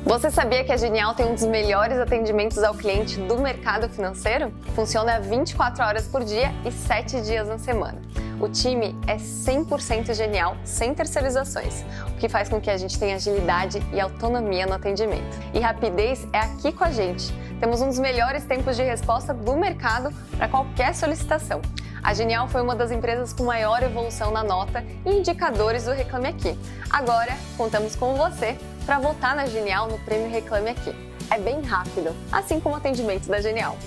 Você sabia que a Genial tem um dos melhores atendimentos ao cliente do mercado financeiro? Funciona 24 horas por dia e 7 dias na semana. O time é 100% genial, sem terceirizações, o que faz com que a gente tenha agilidade e autonomia no atendimento. E rapidez é aqui com a gente. Temos um dos melhores tempos de resposta do mercado para qualquer solicitação. A Genial foi uma das empresas com maior evolução na nota e indicadores do Reclame Aqui. Agora, contamos com você para votar na Genial no Prêmio Reclame Aqui. É bem rápido, assim como o atendimento da Genial.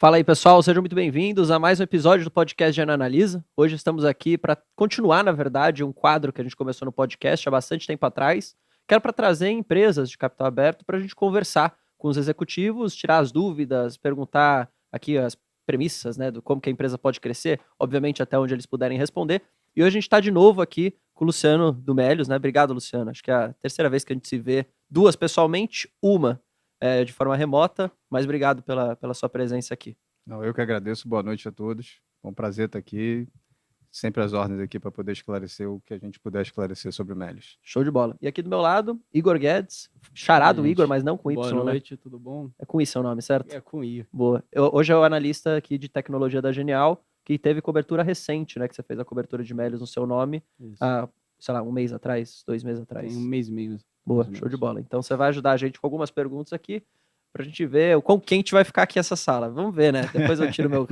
Fala aí, pessoal, sejam muito bem-vindos a mais um episódio do podcast Genial Analisa. Hoje estamos aqui para continuar, na verdade, um quadro que a gente começou no podcast há bastante tempo atrás, que era para trazer empresas de capital aberto para a gente conversar com os executivos, tirar as dúvidas, perguntar aqui as premissas, né, do como que a empresa pode crescer, obviamente até onde eles puderem responder. E hoje a gente está de novo aqui com o Luciano do Melius, né? Obrigado, Luciano. Acho que é a terceira vez que a gente se vê, duas pessoalmente, uma de forma remota, mas obrigado pela sua presença aqui. Não, eu que agradeço, boa noite a todos. É um prazer estar aqui, sempre às ordens aqui para poder esclarecer o que a gente puder esclarecer sobre o Melius. Show de bola. E aqui do meu lado, Igor Guedes, charado Igor, mas não com Y, boa noite, né? Tudo bom? É com Y o nome, certo? É com I. Boa. Hoje é o analista aqui de tecnologia da Genial, que teve cobertura recente, né? Que você fez a cobertura de Melius no seu nome, há, sei lá, um mês atrás, 2 meses atrás. Tem um mês e meio. Boa, show de bola. Então você vai ajudar a gente com algumas perguntas aqui, pra gente ver o quão quente vai ficar aqui essa sala. Vamos ver, né? Depois eu tiro meu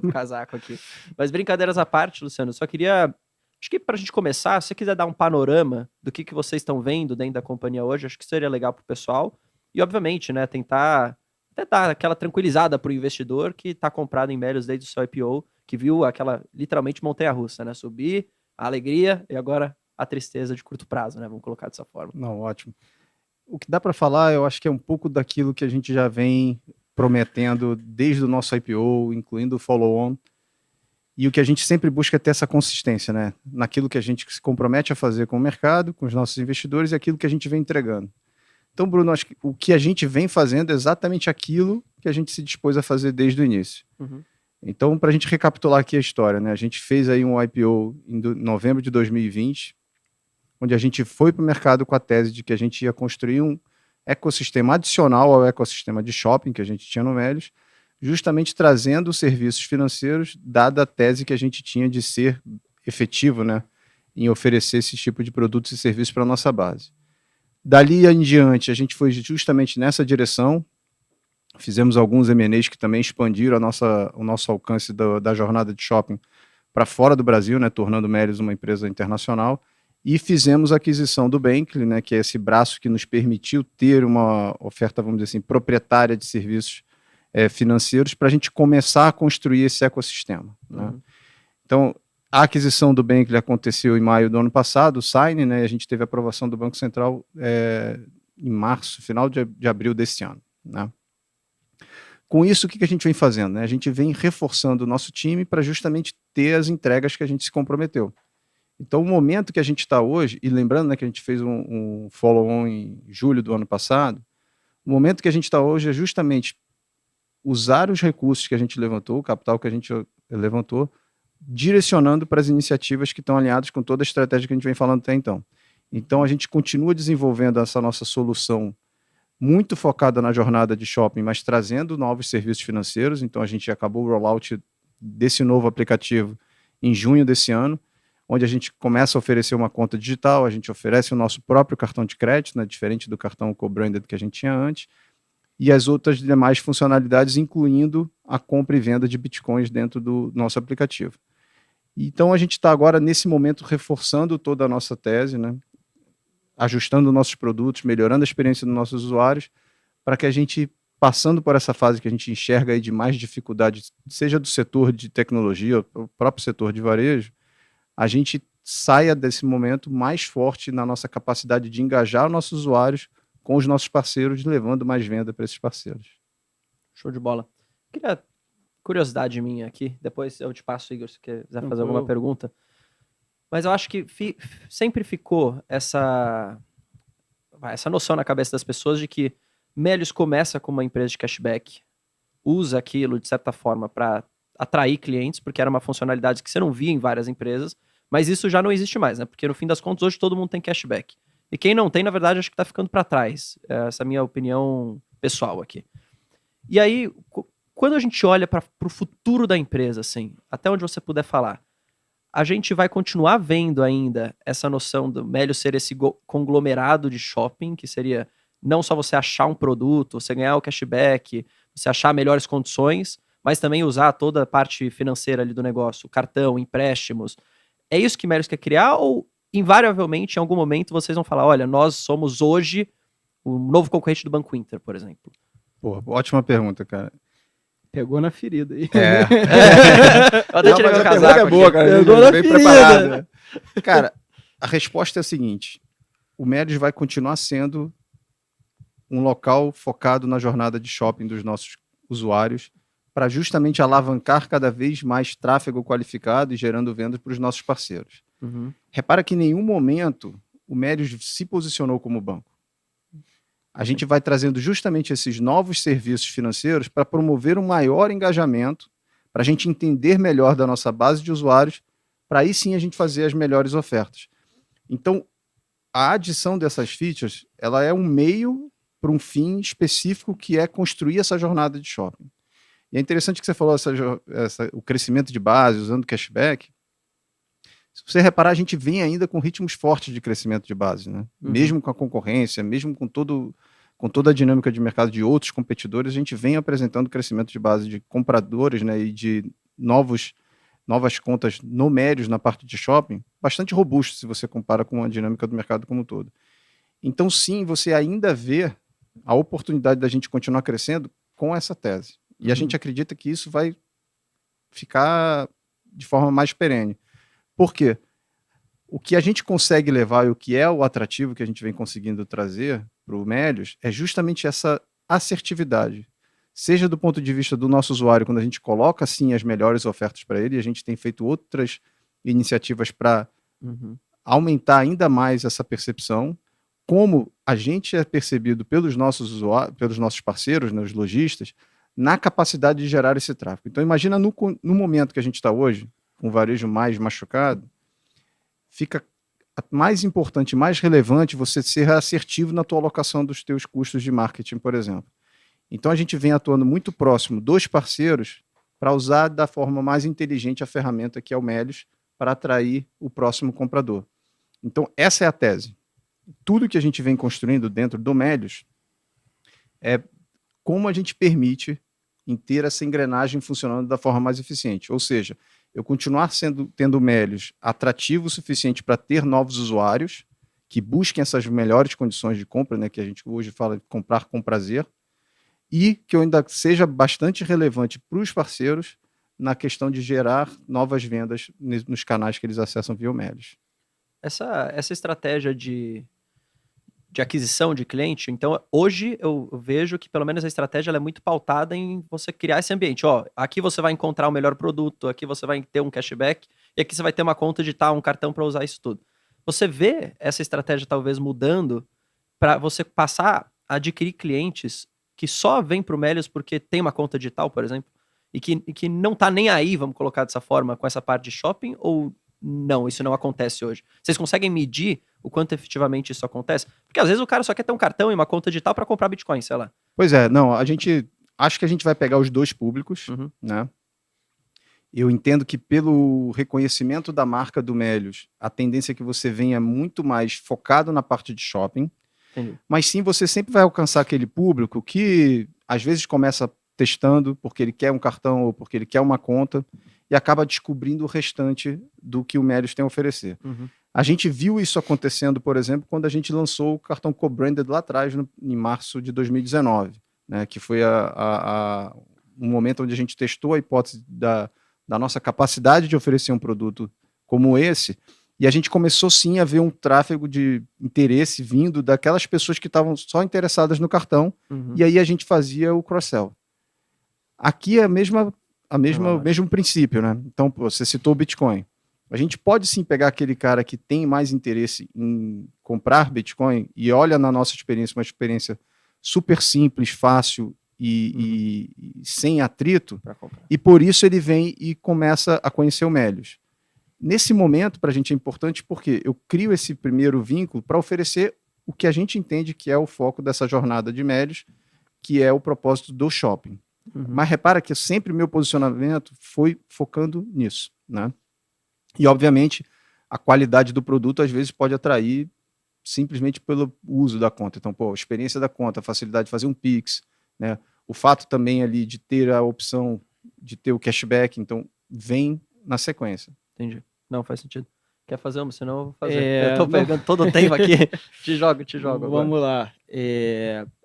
casaco aqui. Mas brincadeiras à parte, Luciano, só queria... Acho que pra gente começar, se você quiser dar um panorama do que vocês estão vendo dentro da companhia hoje, acho que seria legal pro pessoal. E, obviamente, né, tentar até dar aquela tranquilizada pro investidor que tá comprado em Melius desde o seu IPO, que viu aquela, literalmente, montanha-russa, né? Subir, a alegria e agora a tristeza de curto prazo, né? Vamos colocar dessa forma. Não, ótimo. O que dá para falar, eu acho que é um pouco daquilo que a gente já vem prometendo desde o nosso IPO, incluindo o follow-on, e o que a gente sempre busca é ter essa consistência, né? Naquilo que a gente se compromete a fazer com o mercado, com os nossos investidores e aquilo que a gente vem entregando. Então, Bruno, acho que o que a gente vem fazendo é exatamente aquilo que a gente se dispôs a fazer desde o início. Uhum. Então, para a gente recapitular aqui a história, né? A gente fez aí um IPO em novembro de 2020, onde a gente foi para o mercado com a tese de que a gente ia construir um ecossistema adicional ao ecossistema de shopping que a gente tinha no Melius, justamente trazendo serviços financeiros, dada a tese que a gente tinha de ser efetivo, né, em oferecer esse tipo de produtos e serviços para a nossa base. Dali em diante, a gente foi justamente nessa direção, fizemos alguns M&As que também expandiram o nosso alcance da jornada de shopping para fora do Brasil, né, tornando o Melius uma empresa internacional, e fizemos a aquisição do Bankly, né, que é esse braço que nos permitiu ter uma oferta, vamos dizer assim, proprietária de serviços financeiros para a gente começar a construir esse ecossistema. Né? Uhum. Então, a aquisição do Bankly aconteceu em maio do ano passado, o sign, né, a gente teve a aprovação do Banco Central em março, final de abril desse ano. Né? Com isso, o que a gente vem fazendo? Né? A gente vem reforçando o nosso time para justamente ter as entregas que a gente se comprometeu. Então, o momento que a gente está hoje, e lembrando, né, que a gente fez um follow-on em julho do ano passado, o momento que a gente está hoje é justamente usar os recursos que a gente levantou, o capital que a gente levantou, direcionando para as iniciativas que estão alinhadas com toda a estratégia que a gente vem falando até então. Então, a gente continua desenvolvendo essa nossa solução muito focada na jornada de shopping, mas trazendo novos serviços financeiros. Então, a gente acabou o rollout desse novo aplicativo em junho desse ano, onde a gente começa a oferecer uma conta digital, a gente oferece o nosso próprio cartão de crédito, né, diferente do cartão co-branded que a gente tinha antes, e as outras demais funcionalidades, incluindo a compra e venda de bitcoins dentro do nosso aplicativo. Então, a gente está agora, nesse momento, reforçando toda a nossa tese, né, ajustando nossos produtos, melhorando a experiência dos nossos usuários, para que a gente, passando por essa fase que a gente enxerga aí de mais dificuldade, seja do setor de tecnologia, o próprio setor de varejo, a gente saia desse momento mais forte na nossa capacidade de engajar os nossos usuários com os nossos parceiros, levando mais venda para esses parceiros. Show de bola. Queria curiosidade minha aqui, depois eu te passo, Igor, se quiser fazer alguma pergunta. Mas eu acho que sempre ficou essa noção na cabeça das pessoas de que Melius começa como uma empresa de cashback, usa aquilo, de certa forma, para atrair clientes, porque era uma funcionalidade que você não via em várias empresas, Mas isso já não existe mais, né? Porque no fim das contas, hoje todo mundo tem cashback. E quem não tem, na verdade, acho que tá ficando para trás. Essa é a minha opinião pessoal aqui. E aí, quando a gente olha para o futuro da empresa, assim, até onde você puder falar, a gente vai continuar vendo ainda essa noção do Melios ser esse conglomerado de shopping, que seria não só você achar um produto, você ganhar o cashback, você achar melhores condições, mas também usar toda a parte financeira ali do negócio, cartão, empréstimos. É isso que Melios quer criar ou, invariavelmente, em algum momento, vocês vão falar, olha, nós somos hoje o novo concorrente do Banco Inter, por exemplo? Pô, ótima pergunta, cara. Pegou na ferida aí. Eu até tirei meu a casaco pergunta é boa, aqui. cara. Pegou na Bem ferida. preparado. Cara, a resposta é a seguinte. O Melios vai continuar sendo um local focado na jornada de shopping dos nossos usuários para justamente alavancar cada vez mais tráfego qualificado e gerando vendas para os nossos parceiros. Uhum. Repara que em nenhum momento o Melios se posicionou como banco. A gente vai trazendo justamente esses novos serviços financeiros para promover um maior engajamento, para a gente entender melhor da nossa base de usuários, para aí sim a gente fazer as melhores ofertas. Então, a adição dessas features, ela é um meio para um fim específico, que é construir essa jornada de shopping. E é interessante que você falou o crescimento de base, usando cashback. Se você reparar, a gente vem ainda com ritmos fortes de crescimento de base, né? Uhum. Mesmo com a concorrência, mesmo com toda a dinâmica de mercado de outros competidores, a gente vem apresentando crescimento de base de compradores, né, e de novas contas no Melios na parte de shopping, bastante robusto se você compara com a dinâmica do mercado como um todo. Então, sim, você ainda vê a oportunidade da gente continuar crescendo com essa tese. E a gente acredita que isso vai ficar de forma mais perene. Por quê? O que a gente consegue levar e o que é o atrativo que a gente vem conseguindo trazer para o Melios é justamente essa assertividade. Seja do ponto de vista do nosso usuário, quando a gente coloca, sim, as melhores ofertas para ele, e a gente tem feito outras iniciativas para aumentar ainda mais essa percepção, como a gente é percebido pelos nossos usuários, pelos nossos parceiros, né, os lojistas, na capacidade de gerar esse tráfego. Então, imagina no momento que a gente está hoje, com o varejo mais machucado, fica mais importante, mais relevante você ser assertivo na tua alocação dos teus custos de marketing, por exemplo. Então, a gente vem atuando muito próximo dos parceiros para usar da forma mais inteligente a ferramenta que é o Melios para atrair o próximo comprador. Então, essa é a tese. Tudo que a gente vem construindo dentro do Melios é como a gente permite em ter essa engrenagem funcionando da forma mais eficiente. Ou seja, eu continuar tendo o Melios atrativo o suficiente para ter novos usuários que busquem essas melhores condições de compra, né, que a gente hoje fala de comprar com prazer, e que eu ainda seja bastante relevante para os parceiros na questão de gerar novas vendas nos canais que eles acessam via o Melios. Essa estratégia de aquisição de cliente, então hoje eu vejo que pelo menos a estratégia ela é muito pautada em você criar esse ambiente. Ó, aqui você vai encontrar o melhor produto, aqui você vai ter um cashback, e aqui você vai ter uma conta digital, um cartão para usar isso tudo. Você vê essa estratégia talvez mudando para você passar a adquirir clientes que só vêm para o Melios porque tem uma conta digital, por exemplo, e que não tá nem aí, vamos colocar dessa forma, com essa parte de shopping, ou não, isso não acontece hoje? Vocês conseguem medir o quanto efetivamente isso acontece? Porque às vezes o cara só quer ter um cartão e uma conta digital para comprar Bitcoin, sei lá. Pois é, não, acho que a gente vai pegar os dois públicos, né? Eu entendo que pelo reconhecimento da marca do Melios, a tendência é que você venha muito mais focado na parte de shopping. Entendi. Mas sim, você sempre vai alcançar aquele público que às vezes começa testando porque ele quer um cartão ou porque ele quer uma conta e acaba descobrindo o restante do que o Melios tem a oferecer. A gente viu isso acontecendo, por exemplo, quando a gente lançou o cartão co-branded lá atrás, em março de 2019, né, que foi um momento onde a gente testou a hipótese da nossa capacidade de oferecer um produto como esse, e a gente começou sim a ver um tráfego de interesse vindo daquelas pessoas que estavam só interessadas no cartão, e aí a gente fazia o cross-sell. Aqui é o mesmo princípio, né? Então, você citou o Bitcoin. A gente pode sim pegar aquele cara que tem mais interesse em comprar Bitcoin e olha na nossa experiência, uma experiência super simples, fácil e sem atrito, e por isso ele vem e começa a conhecer o Melios. Nesse momento, para a gente é importante porque eu crio esse primeiro vínculo para oferecer o que a gente entende que é o foco dessa jornada de médios, que é o propósito do shopping. Mas repara que sempre o meu posicionamento foi focando nisso, né? E, obviamente, a qualidade do produto às vezes pode atrair simplesmente pelo uso da conta. Então, a experiência da conta, a facilidade de fazer um Pix, né? O fato também ali de ter a opção de ter o cashback, então vem na sequência. Entendi. Não, faz sentido. Quer fazer uma? Senão eu vou fazer. É, Eu tô pegando todo o tempo aqui. Te jogo agora. Vamos lá.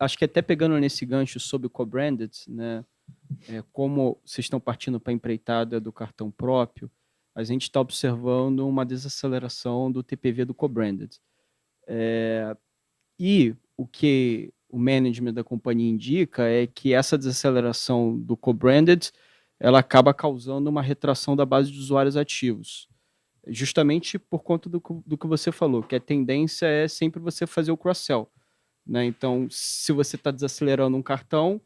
Acho que até pegando nesse gancho sobre o co-branded, né? Como vocês estão partindo para a empreitada do cartão próprio, a gente está observando uma desaceleração do TPV do co-branded. E o que o management da companhia indica é que essa desaceleração do co-branded ela acaba causando uma retração da base de usuários ativos. Justamente por conta do que você falou, que a tendência é sempre você fazer o cross-sell, né? Então, se você está desacelerando um cartão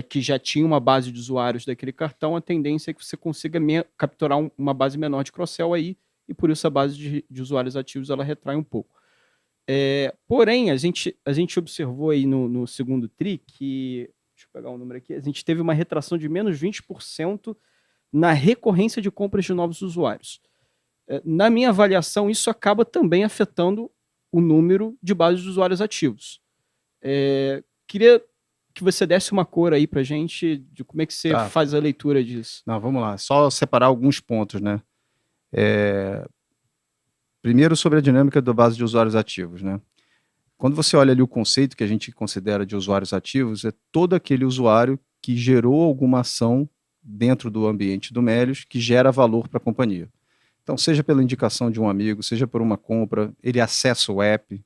que já tinha uma base de usuários daquele cartão, a tendência é que você consiga capturar uma base menor de cross-sell aí, e por isso a base de usuários ativos ela retrai um pouco. Porém, a gente observou aí no segundo TRI que, deixa eu pegar um número aqui, a gente teve uma retração de menos 20% na recorrência de compras de novos usuários. Na minha avaliação, isso acaba também afetando o número de bases de usuários ativos. Queria que você desse uma cor aí pra gente de como é que você faz a leitura disso. Não, vamos lá. Só separar alguns pontos, né? Primeiro, sobre a dinâmica da base de usuários ativos, né? Quando você olha ali o conceito que a gente considera de usuários ativos, é todo aquele usuário que gerou alguma ação dentro do ambiente do Melios que gera valor para a companhia. Então, seja pela indicação de um amigo, seja por uma compra, ele acessa o app,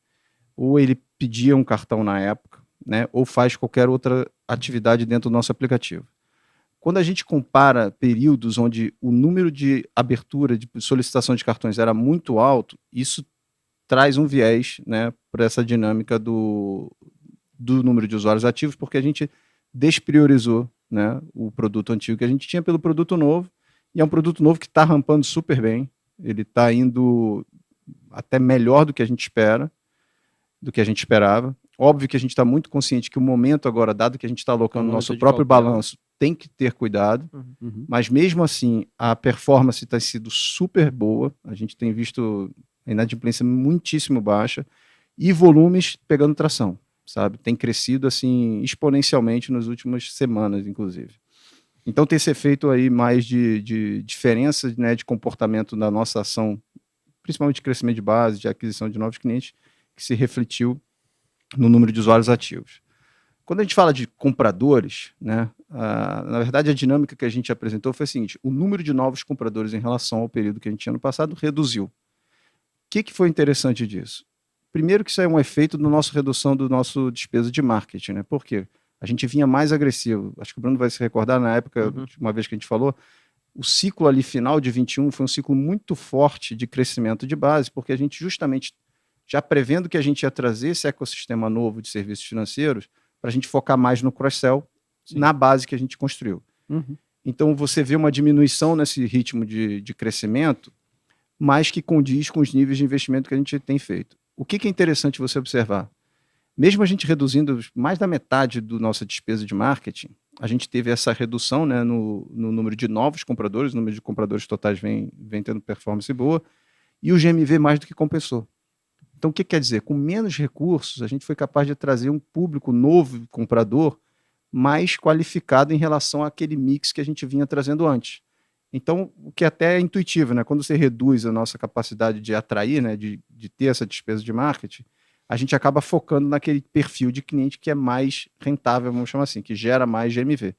ou ele pedia um cartão na época, né? Ou faz qualquer outra atividade dentro do nosso aplicativo. Quando a gente compara períodos onde o número de abertura de solicitação de cartões era muito alto, isso traz um viés, né, para essa dinâmica do número de usuários ativos, porque a gente despriorizou, né, o produto antigo que a gente tinha pelo produto novo, e é um produto novo que está rampando super bem, ele está indo até melhor do que a gente espera, do que a gente esperava. Óbvio que a gente está muito consciente que o momento agora, dado que a gente está alocando o nosso próprio balanço, tem que ter cuidado, mas mesmo assim a performance tem sido super boa, a gente tem visto a inadimplência muitíssimo baixa e volumes pegando tração, sabe? Tem crescido assim exponencialmente nas últimas semanas, inclusive. Então tem esse efeito aí mais de diferença, né, de comportamento na nossa ação, principalmente de crescimento de base, de aquisição de novos clientes, que se refletiu no número de usuários ativos. Quando a gente fala de compradores, né, na verdade a dinâmica que a gente apresentou foi a seguinte: o número de novos compradores em relação ao período que a gente tinha no passado reduziu. O que foi interessante disso? Primeiro que isso é um efeito da nossa redução do nosso despesa de marketing, né? Por quê? A gente vinha mais agressivo. Acho que o Bruno vai se recordar, na época, uma vez que a gente falou, o ciclo ali final de 21 foi um ciclo muito forte de crescimento de base, porque a gente justamente, já prevendo que a gente ia trazer esse ecossistema novo de serviços financeiros, para a gente focar mais no cross-sell, na base que a gente construiu. Então, você vê uma diminuição nesse ritmo de crescimento, mas que condiz com os níveis de investimento que a gente tem feito. O que é interessante você observar? Mesmo a gente reduzindo mais da metade da nossa despesa de marketing, a gente teve essa redução, né, no número de novos compradores, o número de compradores totais vem tendo performance boa, e o GMV mais do que compensou. Então, o que quer dizer? Com menos recursos, a gente foi capaz de trazer um público novo, comprador, mais qualificado em relação àquele mix que a gente vinha trazendo antes. Então, o que até é intuitivo, né? Quando você reduz a nossa capacidade de atrair, né, de ter essa despesa de marketing, a gente acaba focando naquele perfil de cliente que é mais rentável, vamos chamar assim, que gera mais GMV.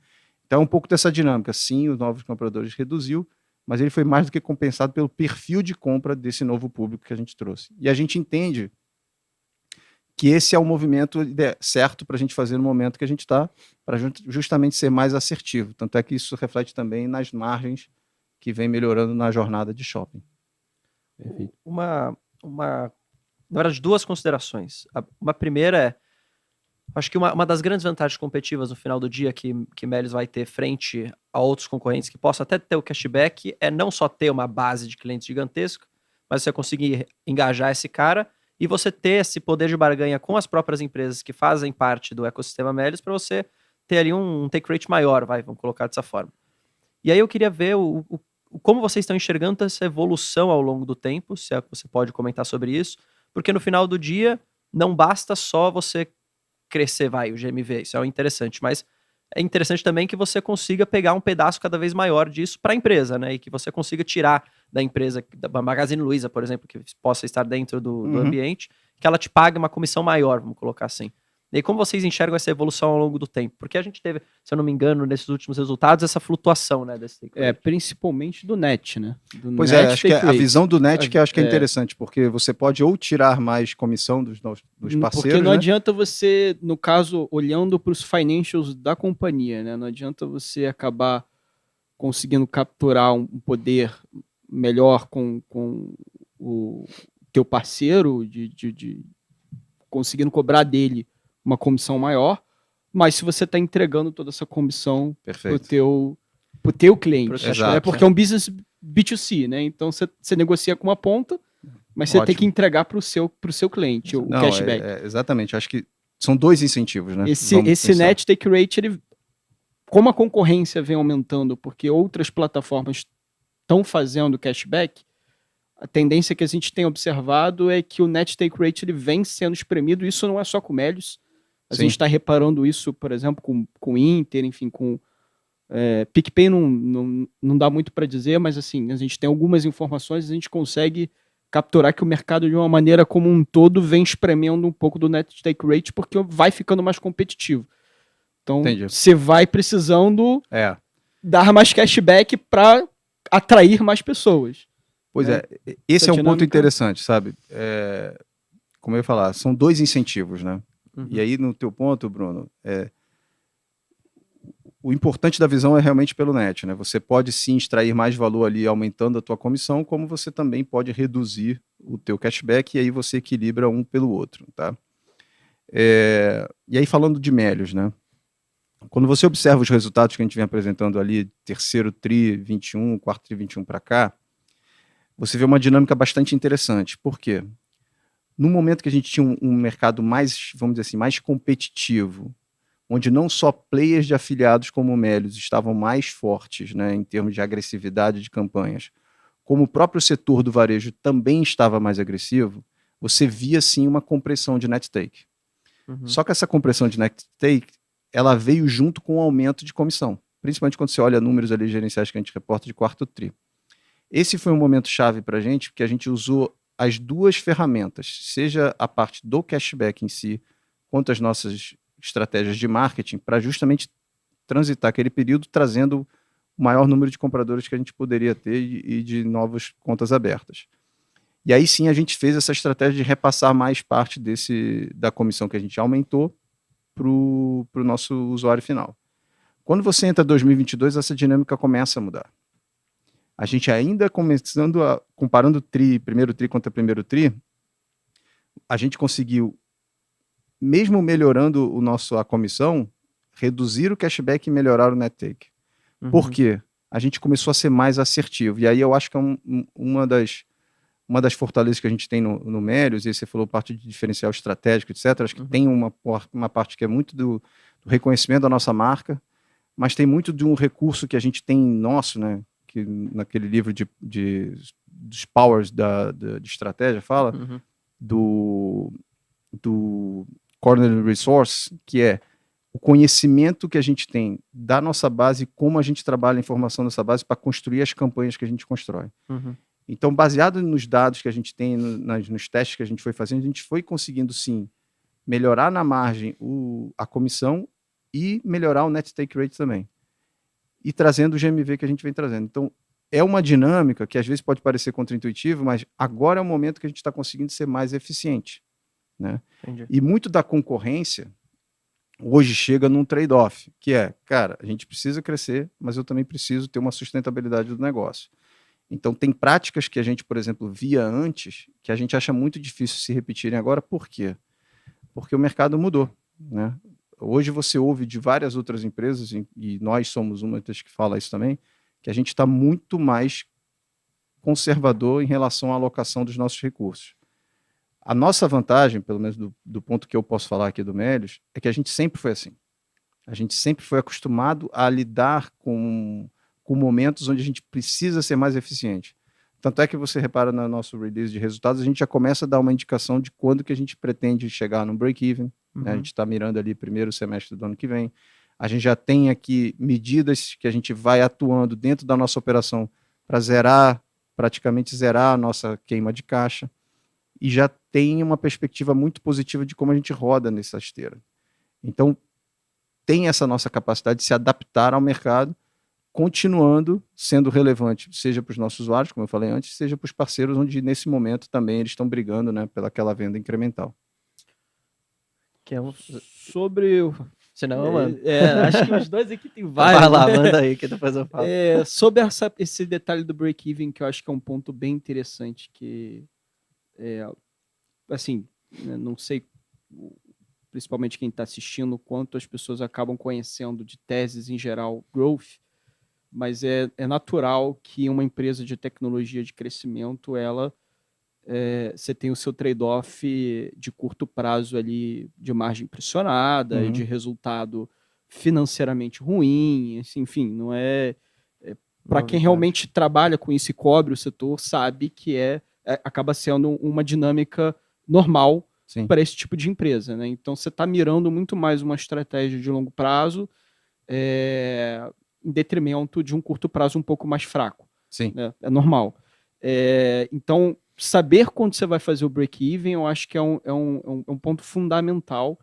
Então, um pouco dessa dinâmica. Sim, os novos compradores reduziu, mas ele foi mais do que compensado pelo perfil de compra desse novo público que a gente trouxe. E a gente entende que esse é o movimento certo para a gente fazer no momento que a gente está, para justamente ser mais assertivo. Tanto é que isso reflete também nas margens que vem melhorando na jornada de shopping. Perfeito. Na verdade, duas considerações. Uma primeira é, acho que uma das grandes vantagens competitivas no final do dia que Melios vai ter frente a outros concorrentes que possam até ter o cashback é não só ter uma base de clientes gigantesca, mas você conseguir engajar esse cara e você ter esse poder de barganha com as próprias empresas que fazem parte do ecossistema Melios para você ter ali um take rate maior, vamos colocar dessa forma. E aí eu queria ver como vocês estão enxergando essa evolução ao longo do tempo, se é que você pode comentar sobre isso, porque no final do dia não basta só você crescer, o GMV, isso é interessante, mas é interessante também que você consiga pegar um pedaço cada vez maior disso para a empresa, né? E que você consiga tirar da empresa, da Magazine Luiza, por exemplo, que possa estar dentro do ambiente, que ela te pague uma comissão maior, vamos colocar assim. E aí, como vocês enxergam essa evolução ao longo do tempo? Porque a gente teve, se eu não me engano, nesses últimos resultados, essa flutuação, né? Desse take rate. Principalmente do net, né? Pois é, acho que a visão do net que eu acho que é interessante, porque você pode ou tirar mais comissão dos parceiros, porque não né? adianta você, no caso, olhando para os financials da companhia, né? Não adianta você acabar conseguindo capturar um poder melhor com o teu parceiro, de conseguindo cobrar dele uma comissão maior, mas se você está entregando toda essa comissão pro teu cliente, né? Porque é um business B2C, né? Então você negocia com uma ponta, mas você tem que entregar pro seu cliente o cashback. Exatamente, acho que são dois incentivos, né? Esse net take rate, como a concorrência vem aumentando, porque outras plataformas estão fazendo cashback, a tendência que a gente tem observado é que o net take rate ele vem sendo espremido. Isso não é só com Melios. A gente está reparando isso, por exemplo, com Inter, enfim, com PicPay não dá muito para dizer, mas assim, a gente tem algumas informações, a gente consegue capturar que o mercado, de uma maneira como um todo, vem espremendo um pouco do net take rate, porque vai ficando mais competitivo. Então, você vai precisando dar mais cashback para atrair mais pessoas. Pois esse é um ponto interessante, sabe? Como eu ia falar, são dois incentivos, né? E aí, no teu ponto, Bruno, o importante da visão é realmente pelo net, né? Você pode sim extrair mais valor ali aumentando a tua comissão, como você também pode reduzir o teu cashback e aí você equilibra um pelo outro, tá? E aí, falando de Melios, né? Quando você observa os resultados que a gente vem apresentando ali, terceiro TRI 21, quarto TRI 21 para cá, você vê uma dinâmica bastante interessante. Por quê? No momento que a gente tinha um mercado mais, vamos dizer assim, mais competitivo, onde não só players de afiliados como o Melios estavam mais fortes, né, em termos de agressividade de campanhas, como o próprio setor do varejo também estava mais agressivo, você via sim uma compressão de net take. Só que essa compressão de net take, ela veio junto com o aumento de comissão, principalmente quando você olha números ali gerenciais que a gente reporta de quarto TRI. Esse foi um momento chave para a gente, porque a gente usou as duas ferramentas, seja a parte do cashback em si, quanto as nossas estratégias de marketing, para justamente transitar aquele período, trazendo o maior número de compradores que a gente poderia ter e de novas contas abertas. E aí sim a gente fez essa estratégia de repassar mais parte da comissão que a gente aumentou para o nosso usuário final. Quando você entra em 2022, essa dinâmica começa a mudar. A gente ainda comparando primeiro TRI contra primeiro TRI, a gente conseguiu, mesmo melhorando a comissão, reduzir o cashback e melhorar o net take. Por quê? A gente começou a ser mais assertivo. E aí eu acho que é uma das fortalezas que a gente tem no Melios, e aí você falou parte de diferencial estratégico, etc. Acho que tem uma parte que é muito do reconhecimento da nossa marca, mas tem muito de um recurso que a gente tem nosso, né? Que naquele livro dos powers de estratégia fala, do Corner Resource, que é o conhecimento que a gente tem da nossa base, como a gente trabalha a informação dessa base para construir as campanhas que a gente constrói. Então, baseado nos dados que a gente tem, nos testes que a gente foi fazendo, a gente foi conseguindo, sim, melhorar na margem a comissão e melhorar o net take rate também. E trazendo o GMV que a gente vem trazendo. Então, é uma dinâmica que às vezes pode parecer contraintuitiva, mas agora é o momento que a gente está conseguindo ser mais eficiente, né? E muito da concorrência hoje chega num trade-off, que é, cara, a gente precisa crescer, mas eu também preciso ter uma sustentabilidade do negócio. Então, tem práticas que a gente, por exemplo, via antes, que a gente acha muito difícil se repetirem agora. Por quê? Porque o mercado mudou, né? Hoje você ouve de várias outras empresas, e nós somos uma das que fala isso também, que a gente está muito mais conservador em relação à alocação dos nossos recursos. A nossa vantagem, pelo menos do ponto que eu posso falar aqui do Melius, é que a gente sempre foi assim. A gente sempre foi acostumado a lidar com momentos onde a gente precisa ser mais eficiente. Tanto é que você repara no nosso release de resultados, a gente já começa a dar uma indicação de quando que a gente pretende chegar no break-even. Né? A gente está mirando ali primeiro semestre do ano que vem. A gente já tem aqui medidas que a gente vai atuando dentro da nossa operação para praticamente zerar a nossa queima de caixa. E já tem uma perspectiva muito positiva de como a gente roda nessa esteira. Então, tem essa nossa capacidade de se adaptar ao mercado, continuando sendo relevante, seja para os nossos usuários, como eu falei antes, seja para os parceiros, onde nesse momento também eles estão brigando, né, pelaquela venda incremental. Sobre o... Senão, mano. Acho que os dois aqui tem vários. Vai lá, manda aí, que depois eu falo. Sobre esse detalhe do break-even, que eu acho que é um ponto bem interessante, que, assim, não sei, principalmente quem está assistindo, quanto as pessoas acabam conhecendo de teses em geral, growth, mas é natural que uma empresa de tecnologia de crescimento, você tem o seu trade-off de curto prazo ali, de margem pressionada, de resultado financeiramente ruim, assim, enfim, não é para quem realmente trabalha com isso e cobre o setor, sabe que acaba sendo uma dinâmica normal para esse tipo de empresa, né? Então você está mirando muito mais uma estratégia de longo prazo em detrimento de um curto prazo um pouco mais fraco. Sim. Né? É normal. Então, saber quando você vai fazer o break-even, eu acho que é um ponto fundamental.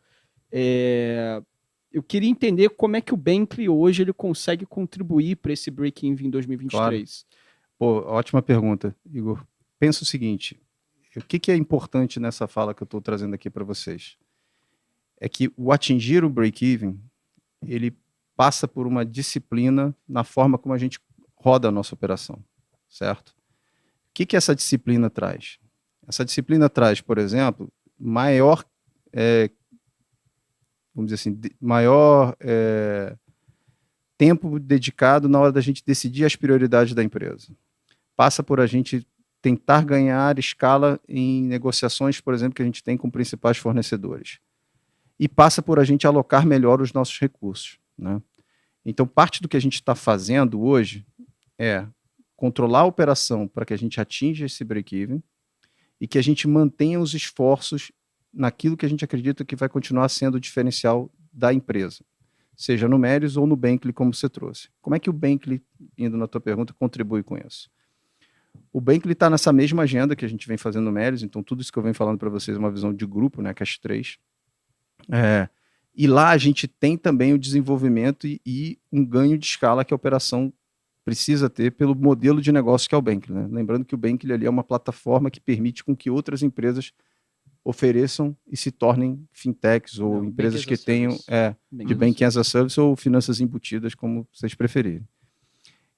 Eu queria entender como é que o Bankly hoje ele consegue contribuir para esse break-even em 2023. Claro. Pô, ótima pergunta, Igor. Pensa o seguinte, o que é importante nessa fala que eu estou trazendo aqui para vocês? É que o atingir o break-even, ele passa por uma disciplina na forma como a gente roda a nossa operação, certo? O que essa disciplina traz? Essa disciplina traz, por exemplo, maior tempo dedicado na hora da gente decidir as prioridades da empresa. Passa por a gente tentar ganhar escala em negociações, por exemplo, que a gente tem com principais fornecedores. E passa por a gente alocar melhor os nossos recursos. Né? Então, parte do que a gente está fazendo hoje é controlar a operação para que a gente atinja esse break-even e que a gente mantenha os esforços naquilo que a gente acredita que vai continuar sendo o diferencial da empresa, seja no Melius ou no Bankly, como você trouxe. Como é que o Bankly, indo na tua pergunta, contribui com isso? O Bankly está nessa mesma agenda que a gente vem fazendo no Melius, então tudo isso que eu venho falando para vocês é uma visão de grupo, né, Cash 3. E lá a gente tem também o desenvolvimento e um ganho de escala que a operação precisa ter pelo modelo de negócio que é o Bankly. Né? Lembrando que o Bankly ali é uma plataforma que permite com que outras empresas ofereçam e se tornem fintechs ou empresas que tenham de Banking as a Service ou finanças embutidas, como vocês preferirem.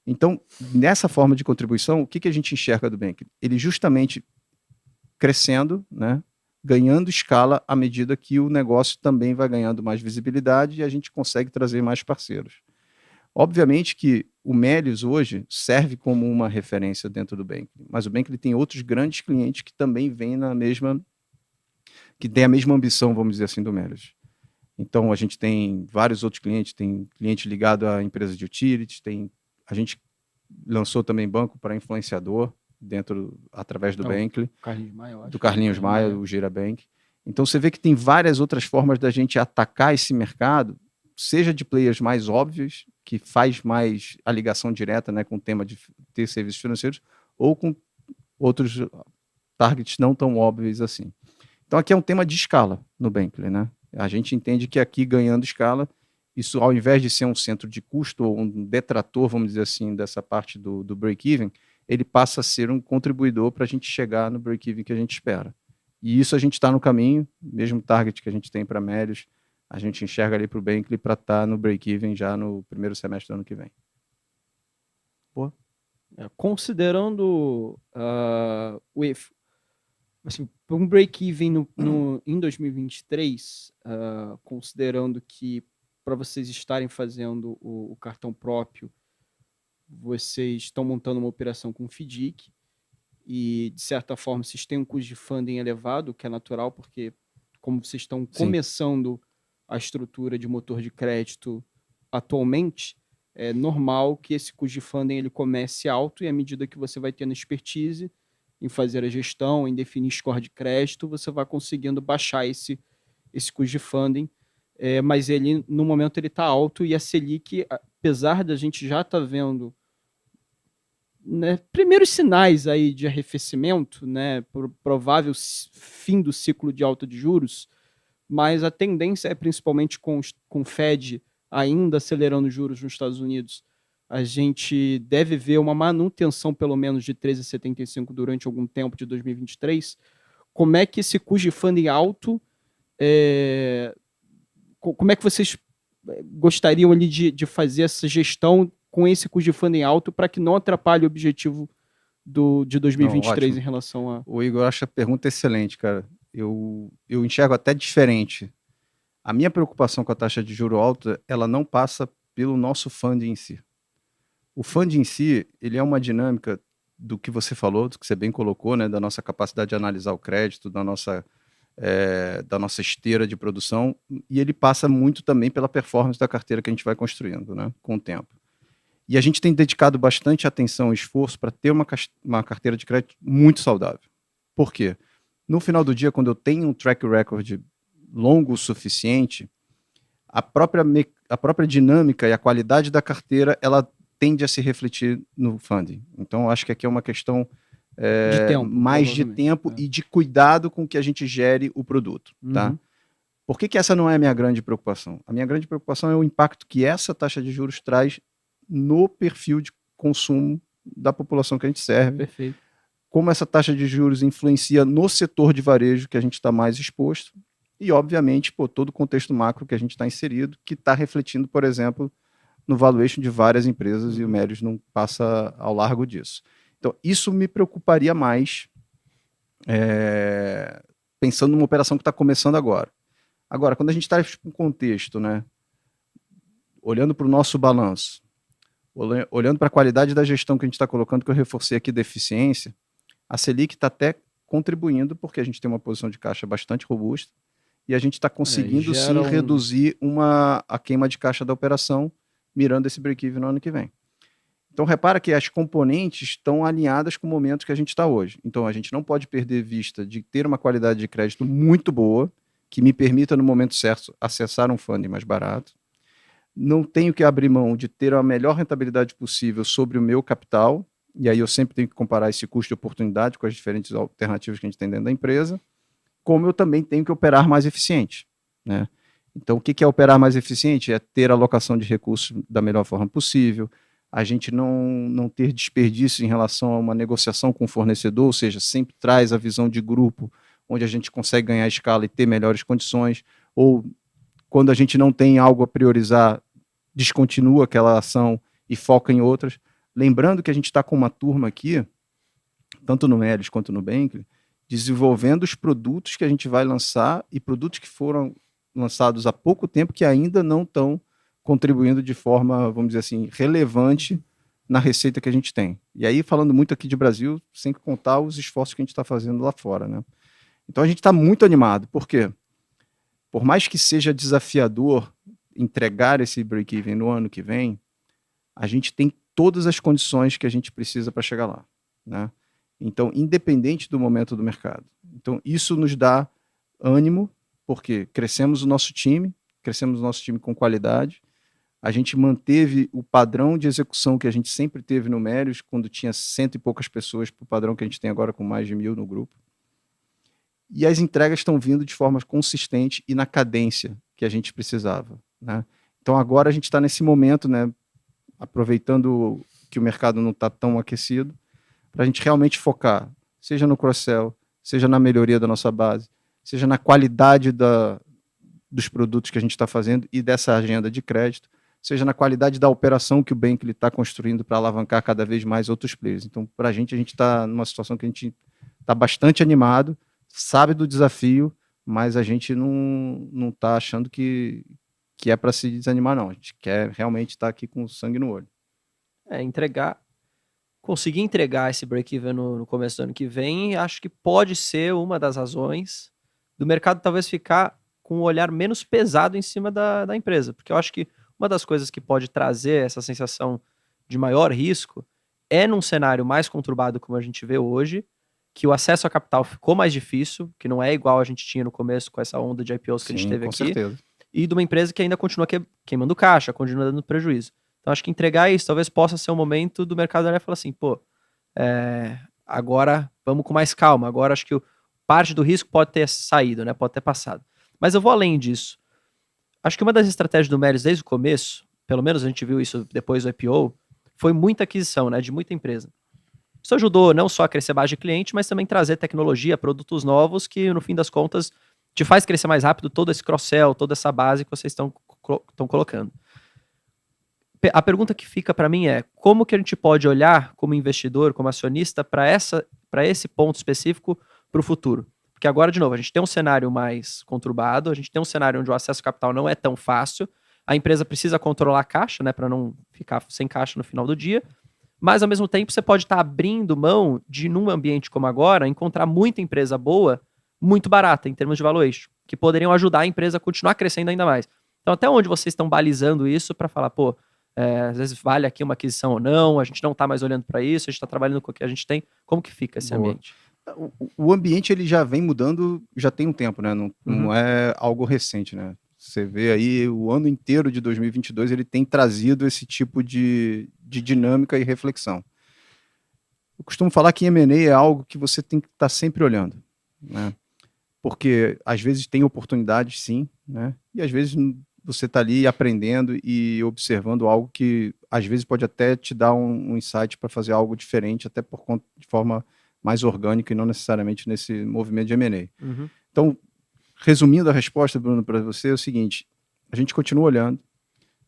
Então, nessa forma de contribuição, o que a gente enxerga do Bankly? Ele justamente crescendo, né, ganhando escala à medida que o negócio também vai ganhando mais visibilidade e a gente consegue trazer mais parceiros. Obviamente que o Melius hoje serve como uma referência dentro do Bankly, mas o Bankly tem outros grandes clientes que também vêm que têm a mesma ambição, vamos dizer assim, do Melius. Então, a gente tem vários outros clientes, tem cliente ligado a empresas de utilities, a gente lançou também banco para influenciador, através do Bankly, do Carlinhos Maia, o Girabank. Então, você vê que tem várias outras formas da gente atacar esse mercado, seja de players mais óbvios, que faz mais a ligação direta, né, com o tema de ter serviços financeiros, ou com outros targets não tão óbvios assim. Então, aqui é um tema de escala no Bankly, né? A gente entende que aqui, ganhando escala, isso, ao invés de ser um centro de custo ou um detrator, vamos dizer assim, dessa parte do break-even, ele passa a ser um contribuidor para a gente chegar no break-even que a gente espera. E isso a gente está no caminho, mesmo target que a gente tem para Melius, a gente enxerga ali para o Bankly para estar no break-even já no primeiro semestre do ano que vem. Considerando assim, para um break-even em 2023, considerando que para vocês estarem fazendo o cartão próprio, vocês estão montando uma operação com FDIC e, de certa forma, vocês têm um custo de funding elevado, que é natural, porque como vocês estão começando a estrutura de motor de crédito atualmente, é normal que esse custo de funding ele comece alto e à medida que você vai tendo expertise em fazer a gestão, em definir score de crédito, você vai conseguindo baixar esse custo de funding, mas ele, no momento, ele está alto e a Selic, apesar da gente já estar vendo, né, primeiros sinais aí de arrefecimento, né, provável fim do ciclo de alta de juros, mas a tendência é principalmente com o Fed ainda acelerando os juros nos Estados Unidos, a gente deve ver uma manutenção pelo menos de 13,75 durante algum tempo de 2023. Como é que esse custo de funding alto, como é que vocês gostariam ali de fazer essa gestão com esse custo de funding alto para que não atrapalhe o objetivo de 2023 Não, em relação a... O Igor acha a pergunta excelente, cara. Eu enxergo até diferente. A minha preocupação com a taxa de juro alta, ela não passa pelo nosso funding em si. O funding em si, ele é uma dinâmica do que você falou, do que você bem colocou, né, da nossa capacidade de analisar o crédito, da nossa esteira de produção, e ele passa muito também pela performance da carteira que a gente vai construindo, né, com o tempo. E a gente tem dedicado bastante atenção e esforço para ter uma carteira de crédito muito saudável. Por quê? No final do dia, quando eu tenho um track record longo o suficiente, a própria dinâmica e a qualidade da carteira, ela tende a se refletir no funding. Então, eu acho que aqui é uma questão mais de tempo e de cuidado com que a gente gere o produto. Tá? Por que essa não é a minha grande preocupação? A minha grande preocupação é o impacto que essa taxa de juros traz no perfil de consumo da população que a gente serve. Perfeito. Como essa taxa de juros influencia no setor de varejo que a gente está mais exposto e, obviamente, todo o contexto macro que a gente está inserido, que está refletindo, por exemplo, no valuation de várias empresas, e o Melius não passa ao largo disso. Então, isso me preocuparia mais pensando numa operação que está começando agora. Agora, quando a gente está em contexto, né, olhando para o nosso balanço, olhando para a qualidade da gestão que a gente está colocando, que eu reforcei aqui da eficiência, a Selic está até contribuindo, porque a gente tem uma posição de caixa bastante robusta, e a gente está conseguindo sim reduzir a queima de caixa da operação, mirando esse break-even no ano que vem. Então, repara que as componentes estão alinhadas com o momento que a gente está hoje. Então, a gente não pode perder vista de ter uma qualidade de crédito muito boa, que me permita, no momento certo, acessar um funding mais barato. Não tenho que abrir mão de ter a melhor rentabilidade possível sobre o meu capital, e aí eu sempre tenho que comparar esse custo de oportunidade com as diferentes alternativas que a gente tem dentro da empresa, como eu também tenho que operar mais eficiente, né? Então, o que é operar mais eficiente? É ter alocação de recursos da melhor forma possível, a gente não ter desperdício em relação a uma negociação com o fornecedor, ou seja, sempre traz a visão de grupo, onde a gente consegue ganhar escala e ter melhores condições, ou quando a gente não tem algo a priorizar, descontinua aquela ação e foca em outras. Lembrando que a gente está com uma turma aqui, tanto no Melius quanto no Bankley, desenvolvendo os produtos que a gente vai lançar e produtos que foram lançados há pouco tempo que ainda não estão contribuindo de forma, vamos dizer assim, relevante na receita que a gente tem. E aí, falando muito aqui de Brasil, sem contar os esforços que a gente está fazendo lá fora, né? Então, a gente está muito animado. Por quê? Por mais que seja desafiador entregar esse break-even no ano que vem, a gente tem todas as condições que a gente precisa para chegar lá, né? Então, independente do momento do mercado. Então, isso nos dá ânimo, porque crescemos o nosso time com qualidade, a gente manteve o padrão de execução que a gente sempre teve no Melius, quando tinha 100 e poucas pessoas, para o padrão que a gente tem agora com mais de 1.000 no grupo. E as entregas estão vindo de forma consistente e na cadência que a gente precisava, né? Então, agora a gente está nesse momento, né, aproveitando que o mercado não está tão aquecido, para a gente realmente focar, seja no cross-sell, seja na melhoria da nossa base, seja na qualidade dos produtos que a gente está fazendo e dessa agenda de crédito, seja na qualidade da operação que o Bankley está construindo para alavancar cada vez mais outros players. Então, para a gente está numa situação que a gente está bastante animado, sabe do desafio, mas a gente não está achando que é para se desanimar, não. A gente quer realmente estar aqui com sangue no olho. Conseguir entregar esse break-even no começo do ano que vem, acho que pode ser uma das razões do mercado talvez ficar com um olhar menos pesado em cima da empresa. Porque eu acho que uma das coisas que pode trazer essa sensação de maior risco é num cenário mais conturbado como a gente vê hoje, que o acesso a capital ficou mais difícil, que não é igual a gente tinha no começo com essa onda de IPOs que a gente teve com aqui. certeza. E de uma empresa que ainda continua queimando caixa, continua dando prejuízo. Então, acho que entregar isso talvez possa ser um momento do mercado olhar e falar assim, agora vamos com mais calma. Agora acho que parte do risco pode ter saído, né? Pode ter passado. Mas eu vou além disso. Acho que uma das estratégias do Melius desde o começo, pelo menos a gente viu isso depois do IPO, foi muita aquisição, né? De muita empresa. Isso ajudou não só a crescer a base de cliente, mas também trazer tecnologia, produtos novos que, no fim das contas, te faz crescer mais rápido todo esse cross-sell, toda essa base que vocês estão colocando. A pergunta que fica para mim é, como que a gente pode olhar como investidor, como acionista, para esse ponto específico para o futuro? Porque agora, de novo, a gente tem um cenário mais conturbado, a gente tem um cenário onde o acesso ao capital não é tão fácil, a empresa precisa controlar a caixa, né, para não ficar sem caixa no final do dia, mas ao mesmo tempo você pode estar abrindo mão de, num ambiente como agora, encontrar muita empresa boa, muito barata em termos de valuation, que poderiam ajudar a empresa a continuar crescendo ainda mais. Então, até onde vocês estão balizando isso para falar, às vezes vale aqui uma aquisição ou não, a gente não está mais olhando para isso, a gente está trabalhando com o que a gente tem. Como que fica esse ambiente? O ambiente ele já vem mudando, já tem um tempo, né? Não é algo recente, né? Você vê aí o ano inteiro de 2022 ele tem trazido esse tipo de dinâmica e reflexão. Eu costumo falar que M&A é algo que você tem que estar sempre olhando, né? Porque às vezes tem oportunidades, sim, né? E às vezes você está ali aprendendo e observando algo que às vezes pode até te dar um insight para fazer algo diferente, até por conta de forma mais orgânica e não necessariamente nesse movimento de M&A. Então, resumindo a resposta, Bruno, para você, é o seguinte: a gente continua olhando,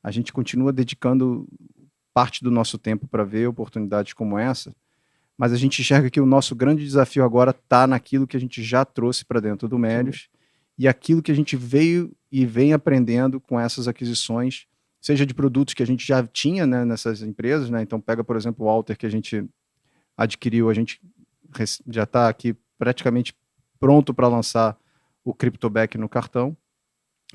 a gente continua dedicando parte do nosso tempo para ver oportunidades como essa, mas a gente enxerga que o nosso grande desafio agora está naquilo que a gente já trouxe para dentro do Melius e aquilo que a gente veio e vem aprendendo com essas aquisições, seja de produtos que a gente já tinha, né, nessas empresas, né? Então pega, por exemplo, o Alter que a gente adquiriu, a gente já está aqui praticamente pronto para lançar o CryptoBack no cartão,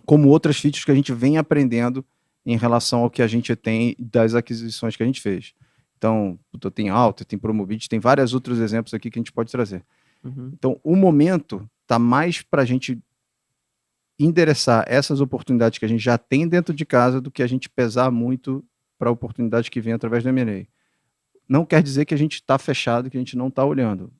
como outras features que a gente vem aprendendo em relação ao que a gente tem das aquisições que a gente fez. Então, tem Alter, tem Promobit, tem vários outros exemplos aqui que a gente pode trazer. Então, o momento está mais para a gente endereçar essas oportunidades que a gente já tem dentro de casa do que a gente pesar muito para a oportunidade que vem através do M&A. Não quer dizer que a gente está fechado, que a gente não está olhando.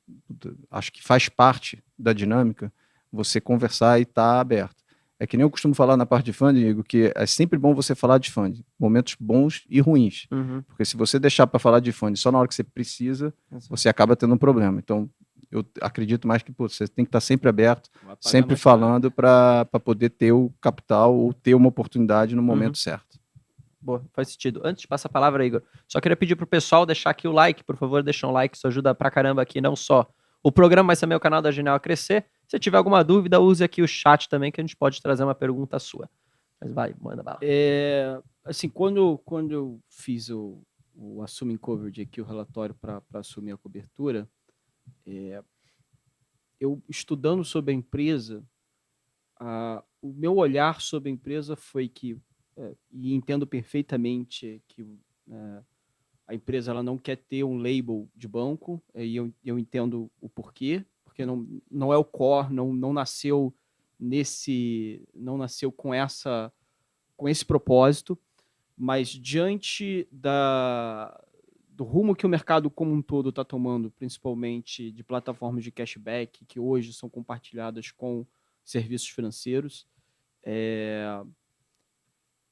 Acho que faz parte da dinâmica você conversar e estar aberto. É que nem eu costumo falar na parte de funding, Igor, que é sempre bom você falar de funding, momentos bons e ruins. Porque se você deixar para falar de funding só na hora que você precisa, você acaba tendo um problema. Então, eu acredito mais que você tem que estar sempre aberto, sempre falando para poder ter o capital ou ter uma oportunidade no momento certo. Boa, faz sentido. Antes de passar a palavra, Igor, só queria pedir pro pessoal deixar aqui o like, por favor, deixa um like, isso ajuda pra caramba aqui, não só o programa, mas também o canal da Genial a crescer. Se tiver alguma dúvida, use aqui o chat também, que a gente pode trazer uma pergunta sua. Mas vai, manda bala. Assim, quando eu fiz o Assuming Coverage aqui, o relatório para assumir a cobertura, eu estudando sobre a empresa, o meu olhar sobre a empresa foi que, e entendo perfeitamente que a empresa ela não quer ter um label de banco, e eu entendo o porquê, porque não é o core, não nasceu com esse propósito, mas diante do rumo que o mercado como um todo está tomando, principalmente de plataformas de cashback, que hoje são compartilhadas com serviços financeiros,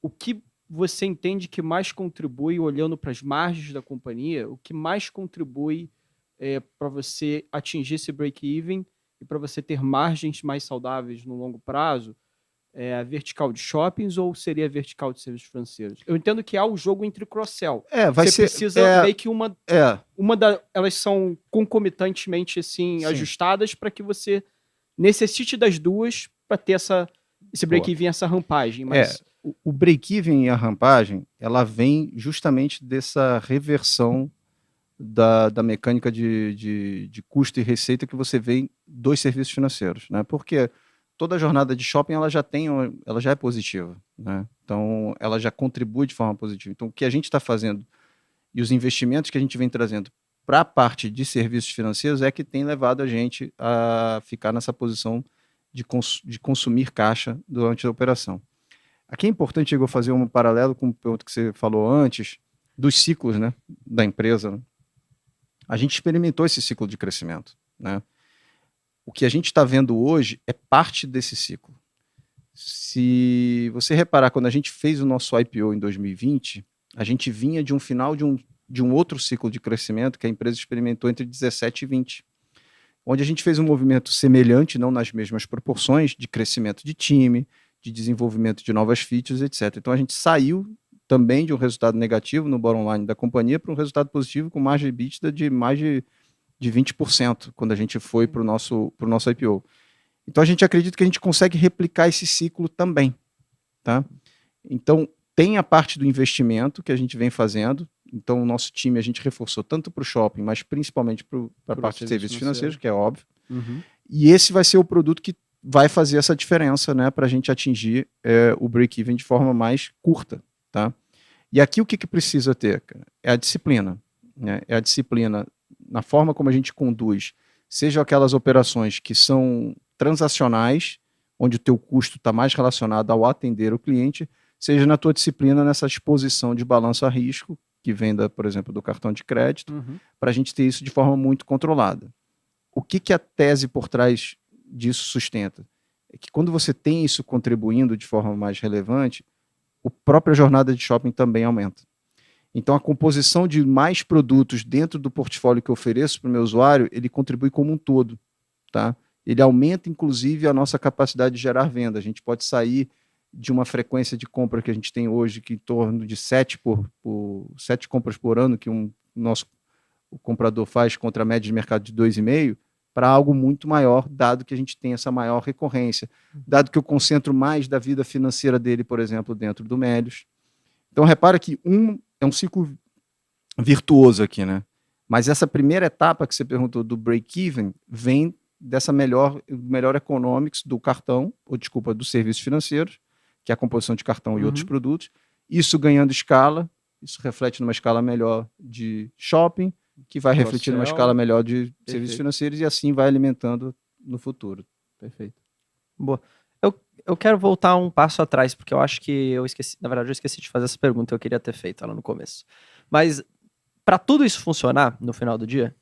o que você entende que mais contribui, olhando para as margens da companhia, o que mais contribui para você atingir esse break-even e para você ter margens mais saudáveis no longo prazo? A vertical de shoppings ou seria a vertical de serviços financeiros? Eu entendo que há o jogo entre cross-sell. Você precisa meio que elas são concomitantemente assim, ajustadas para que você necessite das duas para ter esse break-even, essa rampagem. Mas O break-even e a rampagem, ela vem justamente dessa reversão da mecânica de custo e receita que você vê dos serviços financeiros, né? Porque toda a jornada de shopping ela já é positiva, né? Então ela já contribui de forma positiva. Então o que a gente está fazendo e os investimentos que a gente vem trazendo para a parte de serviços financeiros é que tem levado a gente a ficar nessa posição de consumir caixa durante a operação. Aqui é importante, Igor, fazer um paralelo com o ponto que você falou antes, dos ciclos, né, da empresa, né? A gente experimentou esse ciclo de crescimento, né? O que a gente está vendo hoje é parte desse ciclo. Se você reparar, quando a gente fez o nosso IPO em 2020, a gente vinha de um final de um outro ciclo de crescimento que a empresa experimentou entre 17 e 20, onde a gente fez um movimento semelhante, não nas mesmas proporções, de crescimento de time, de desenvolvimento de novas features, etc. Então a gente saiu também de um resultado negativo no bottom line da companhia para um resultado positivo com margem EBITDA de mais de 20% quando a gente foi para o nosso IPO. Então a gente acredita que a gente consegue replicar esse ciclo também, tá? Então tem a parte do investimento que a gente vem fazendo. Então o nosso time a gente reforçou tanto para o shopping, mas principalmente para a parte de serviços financeiros, que é óbvio. E esse vai ser o produto que vai fazer essa diferença, né, para a gente atingir o break-even de forma mais curta, tá? E aqui o que precisa ter, cara? É a disciplina, né? É a disciplina na forma como a gente conduz, seja aquelas operações que são transacionais, onde o teu custo está mais relacionado ao atender o cliente, seja na tua disciplina nessa exposição de balanço a risco, que vem, por exemplo, do cartão de crédito, para a gente ter isso de forma muito controlada. O que a tese por trás disso sustenta? É que quando você tem isso contribuindo de forma mais relevante, a própria jornada de shopping também aumenta. Então, a composição de mais produtos dentro do portfólio que eu ofereço para o meu usuário, ele contribui como um todo, tá? Ele aumenta, inclusive, a nossa capacidade de gerar venda. A gente pode sair de uma frequência de compra que a gente tem hoje, que em torno de 7 compras por ano, que o comprador faz contra a média de mercado de 2,5, para algo muito maior, dado que a gente tem essa maior recorrência, dado que eu concentro mais da vida financeira dele, por exemplo, dentro do Melios. Então, repara que é um ciclo virtuoso aqui, né? Mas essa primeira etapa que você perguntou do break-even vem dessa melhor economics do cartão, dos serviços financeiros, que é a composição de cartão e outros produtos. Isso ganhando escala, isso reflete numa escala melhor de shopping, que vai refletir numa escala melhor de serviços financeiros e assim vai alimentando no futuro. Perfeito. Boa. Eu quero voltar um passo atrás, porque eu acho que eu esqueci de fazer essa pergunta, eu queria ter feito ela no começo. Mas para tudo isso funcionar no final do dia,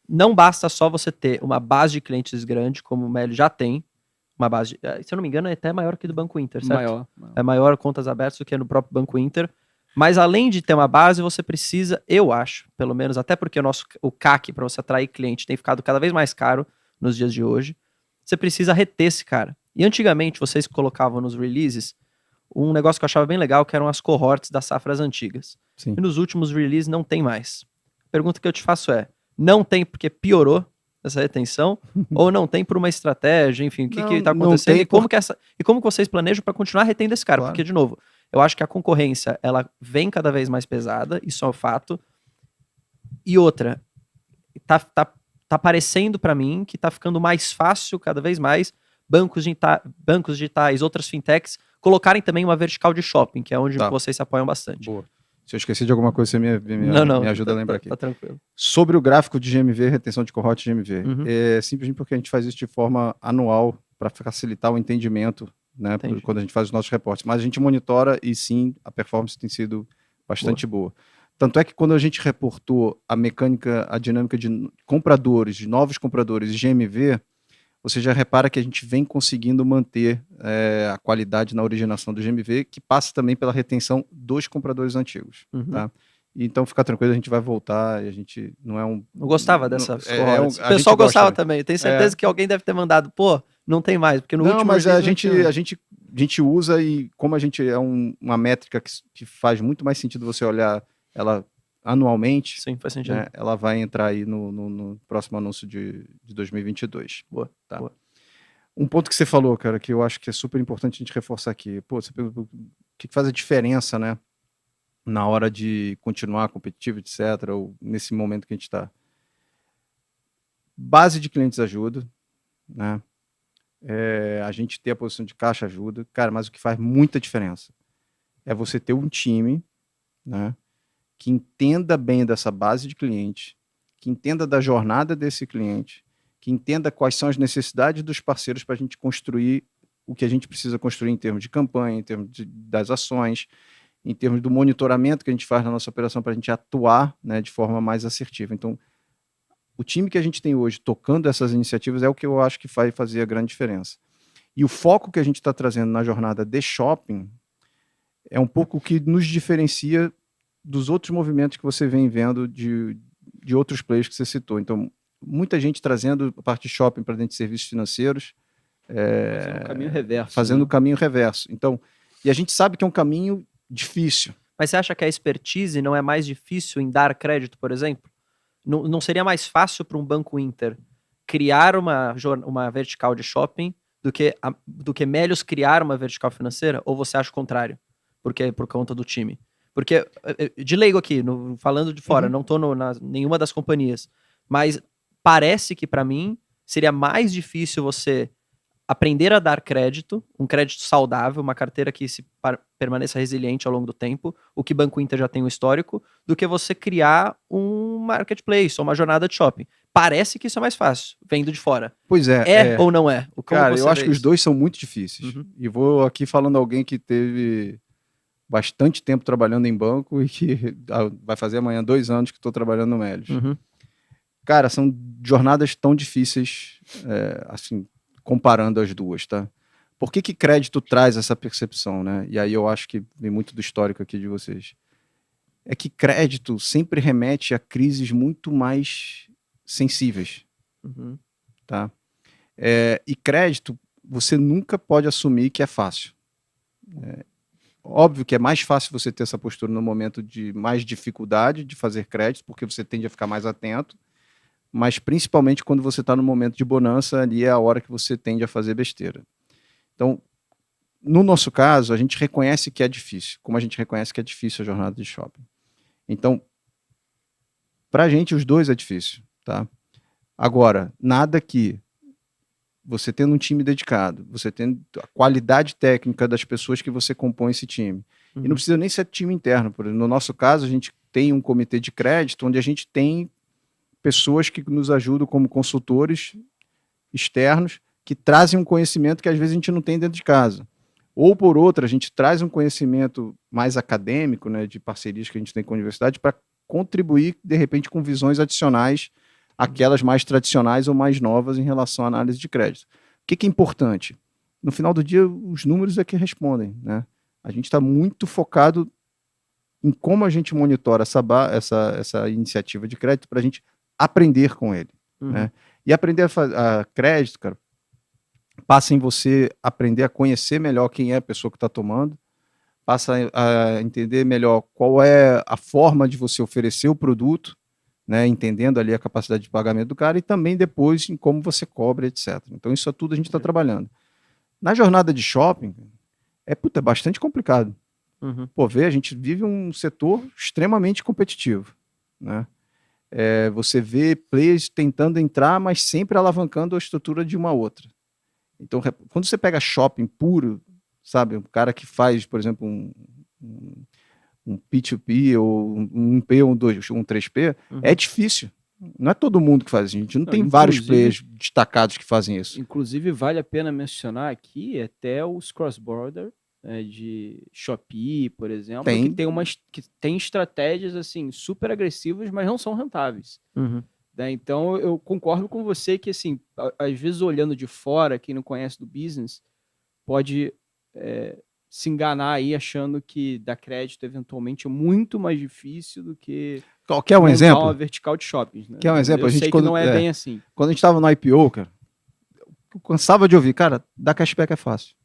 não basta só você ter uma base de clientes grande, como o Meli já tem, uma base, se eu não me engano, é até maior que do Banco Inter, certo? Maior. É maior contas abertas do que no próprio Banco Inter. Mas além de ter uma base, você precisa, eu acho, pelo menos, até porque o CAC para você atrair cliente tem ficado cada vez mais caro nos dias de hoje, você precisa reter esse cara. E antigamente, vocês colocavam nos releases um negócio que eu achava bem legal, que eram as cohorts das safras antigas. Sim. E nos últimos releases não tem mais. A pergunta que eu te faço é, não tem porque piorou essa retenção, ou não tem por uma estratégia, enfim, o que está acontecendo, e como que vocês planejam para continuar retendo esse cara? Claro. Porque, de novo, eu acho que a concorrência, ela vem cada vez mais pesada, isso é um fato. E outra, tá parecendo para mim que tá ficando mais fácil, cada vez mais, bancos digitais, outras fintechs, colocarem também uma vertical de shopping, que é onde vocês se apoiam bastante. Boa. Se eu esqueci de alguma coisa, você me ajuda a lembrar aqui. Tá tranquilo. Sobre o gráfico de GMV, retenção de cohort de GMV, é simplesmente porque a gente faz isso de forma anual para facilitar o entendimento, né, quando a gente faz os nossos reportes. Mas a gente monitora e sim, a performance tem sido bastante boa. Tanto é que quando a gente reportou a dinâmica de compradores, de novos compradores e GMV, você já repara que a gente vem conseguindo manter a qualidade na originação do GMV, que passa também pela retenção dos compradores antigos. Tá? Então, fica tranquilo, a gente vai voltar e a gente não é um... Não gostava dessas cohorts. O pessoal gostava também. Tenho certeza que alguém deve ter mandado, não tem mais, porque no último... Não, mas a gente usa e como a gente é uma métrica que faz muito mais sentido você olhar ela anualmente, sim, faz sentido. Né, ela vai entrar aí no próximo anúncio de 2022. Boa. Tá? Boa. Um ponto que você falou, cara, que eu acho que é super importante a gente reforçar aqui. Pô, você perguntou o que faz a diferença, né? Na hora de continuar competitivo, etc., ou nesse momento que a gente está. Base de clientes ajuda, né? A gente ter a posição de caixa ajuda, cara, mas o que faz muita diferença é você ter um time, né, que entenda bem dessa base de cliente, que entenda da jornada desse cliente, que entenda quais são as necessidades dos parceiros para a gente construir o que a gente precisa construir em termos de campanha, em termos das ações, em termos do monitoramento que a gente faz na nossa operação para a gente atuar, né, de forma mais assertiva. Então, o time que a gente tem hoje tocando essas iniciativas é o que eu acho que vai fazer a grande diferença. E o foco que a gente está trazendo na jornada de shopping é um pouco o que nos diferencia dos outros movimentos que você vem vendo de outros players que você citou. Então, muita gente trazendo a parte de shopping para dentro de serviços financeiros. Fazendo o caminho reverso. Fazendo né? o caminho reverso. Então, e a gente sabe que é um caminho difícil. Mas você acha que a expertise não é mais difícil em dar crédito, por exemplo? Não seria mais fácil para um Banco Inter criar uma vertical de shopping do que Melius criar uma vertical financeira? Ou você acha o contrário? Porque por conta do time? Porque, de leigo aqui, falando de fora, não estou nenhuma das companhias, mas parece que para mim seria mais difícil você aprender a dar crédito, um crédito saudável, uma carteira que permaneça resiliente ao longo do tempo, o que Banco Inter já tem um histórico, do que você criar um marketplace ou uma jornada de shopping. Parece que isso é mais fácil, vendo de fora. Pois é. Ou não é? Cara, eu acho que os dois são muito difíceis. E vou aqui falando alguém que teve bastante tempo trabalhando em banco e que vai fazer amanhã 2 anos que estou trabalhando no Melius. Cara, são jornadas tão difíceis, assim, comparando as duas, tá? Por que crédito traz essa percepção, né? E aí eu acho que vem muito do histórico aqui de vocês. É que crédito sempre remete a crises muito mais sensíveis, tá? E crédito, você nunca pode assumir que é fácil. Óbvio que é mais fácil você ter essa postura no momento de mais dificuldade de fazer crédito, porque você tende a ficar mais atento, mas principalmente quando você está no momento de bonança, ali é a hora que você tende a fazer besteira. Então, no nosso caso, a gente reconhece que é difícil, como a gente reconhece que é difícil a jornada de shopping. Então, para a gente, os dois é difícil, tá? Agora, nada que você tendo um time dedicado, você tendo a qualidade técnica das pessoas que você compõe esse time, e não precisa nem ser time interno, por exemplo, no nosso caso, a gente tem um comitê de crédito, onde a gente tem pessoas que nos ajudam como consultores externos, que trazem um conhecimento que às vezes a gente não tem dentro de casa. Ou por outra, a gente traz um conhecimento mais acadêmico, né, de parcerias que a gente tem com a universidade, para contribuir, de repente, com visões adicionais, aquelas mais tradicionais ou mais novas em relação à análise de crédito. O que é importante? No final do dia, os números é que respondem, né? A gente está muito focado em como a gente monitora essa iniciativa de crédito para a gente aprender com ele, né? E aprender a crédito, cara, passa em você aprender a conhecer melhor quem é a pessoa que está tomando, passa a entender melhor qual é a forma de você oferecer o produto, né, entendendo ali a capacidade de pagamento do cara e também depois em como você cobra, etc. Então isso é tudo a gente está trabalhando. Na jornada de shopping, é bastante complicado. Pô, a gente vive um setor extremamente competitivo, né? Você vê players tentando entrar, mas sempre alavancando a estrutura de uma outra. Então, quando você pega shopping puro, sabe, um cara que faz, por exemplo, um P2P, ou um P, um 2, um 3P, é difícil. Não é todo mundo que faz isso. A gente não tem vários players destacados que fazem isso. Inclusive, vale a pena mencionar aqui até os cross-border, de Shopee, por exemplo, que tem estratégias assim, super agressivas, mas não são rentáveis. Né? Então, eu concordo com você que, assim, às vezes, olhando de fora, quem não conhece do business, pode se enganar aí achando que dar crédito, eventualmente, é muito mais difícil do que quer um exemplo? Uma vertical de shoppings. Né? Quer um exemplo? Eu sei que não é bem assim. Quando a gente estava no IPO, cara, eu cansava de ouvir, cara, dar cashback é fácil.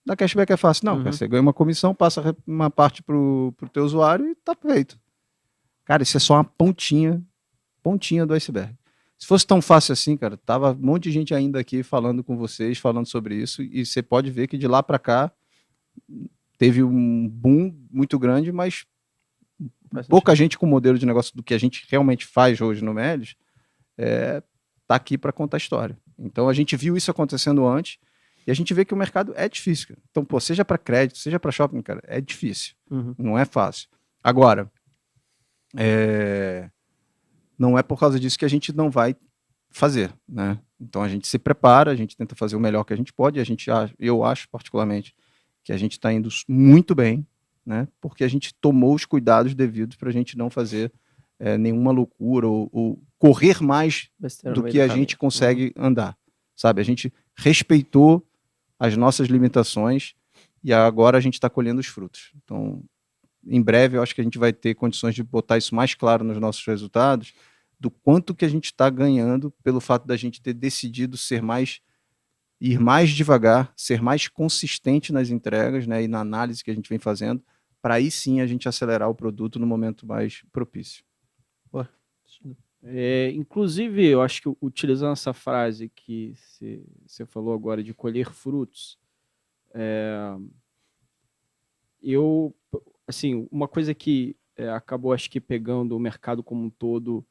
Dar cashback é fácil. Não, cara, você ganha uma comissão, passa uma parte pro teu usuário e tá feito. Cara, isso é só uma pontinha do iceberg. Se fosse tão fácil assim, cara, tava um monte de gente ainda aqui falando com vocês, falando sobre isso, e você pode ver que de lá para cá teve um boom muito grande, mas pouca gente com o modelo de negócio do que a gente realmente faz hoje no Melios tá aqui para contar a história. Então a gente viu isso acontecendo antes e a gente vê que o mercado é difícil, cara. Então, pô, seja para crédito, seja para shopping, cara, é difícil. Não é fácil. Agora, não é por causa disso que a gente não vai fazer, né? Então a gente se prepara, a gente tenta fazer o melhor que a gente pode, eu acho particularmente que a gente está indo muito bem, né? Porque a gente tomou os cuidados devidos para a gente não fazer nenhuma loucura ou correr mais do que a gente consegue andar, sabe? A gente respeitou as nossas limitações e agora a gente está colhendo os frutos. Então, em breve, eu acho que a gente vai ter condições de botar isso mais claro nos nossos resultados, do quanto que a gente está ganhando pelo fato da gente ter decidido ir mais devagar, ser mais consistente nas entregas, né, e na análise que a gente vem fazendo, para aí sim a gente acelerar o produto no momento mais propício. Inclusive, eu acho que utilizando essa frase que você falou agora de colher frutos, assim, uma coisa que acabou, acho que, pegando o mercado como um todo